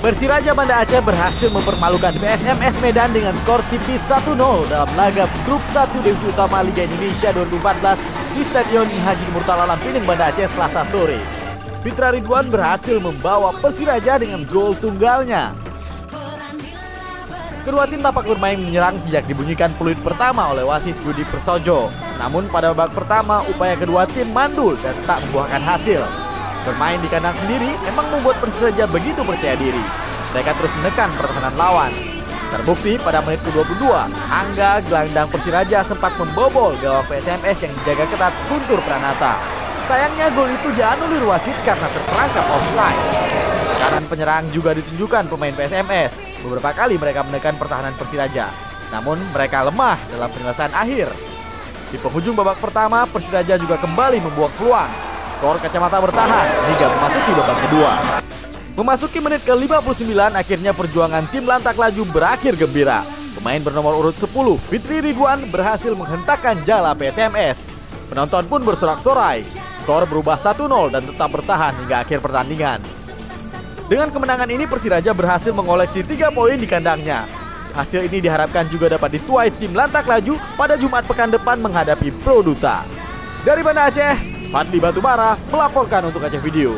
Persiraja Banda Aceh berhasil mempermalukan PSMS Medan dengan skor tipis 1-0 dalam laga grup 1 Divisi Utama Liga Indonesia 2014 di Stadion Haji Murtala Lampining, Banda Aceh, Selasa sore. Fitra Ridwan berhasil membawa Persiraja dengan gol tunggalnya. Kedua tim tampak bermain menyerang sejak dibunyikan peluit pertama oleh wasit Budi Persojo. Namun pada babak pertama upaya kedua tim mandul dan tak membuahkan hasil. Bermain di kandang sendiri memang membuat Persiraja begitu percaya diri. Mereka terus menekan pertahanan lawan. Terbukti pada menit ke-22, Angga gelandang Persiraja sempat membobol gawang PSMS yang dijaga ketat Guntur Pranata. Sayangnya gol itu dianulir wasit karena terperangkap offside. Tekanan penyerang juga ditunjukkan pemain PSMS. Beberapa kali mereka menekan pertahanan Persiraja. Namun mereka lemah dalam penyelesaian akhir. Di penghujung babak pertama, Persiraja juga kembali membuang peluang. Skor kacamata bertahan hingga memasuki babak kedua. Memasuki menit ke-59, akhirnya perjuangan tim Lantak Laju berakhir gembira. Pemain bernomor urut 10, Fitri Ridwan, berhasil menghentakkan jala PSMS. Penonton pun bersorak-sorai. Skor berubah 1-0 dan tetap bertahan hingga akhir pertandingan. Dengan kemenangan ini, Persiraja berhasil mengoleksi 3 poin di kandangnya. Hasil ini diharapkan juga dapat dituai tim Lantak Laju pada Jumat pekan depan menghadapi Pro Duta. Dari Banda Aceh, Fadli Batubara melaporkan untuk Aceh Video.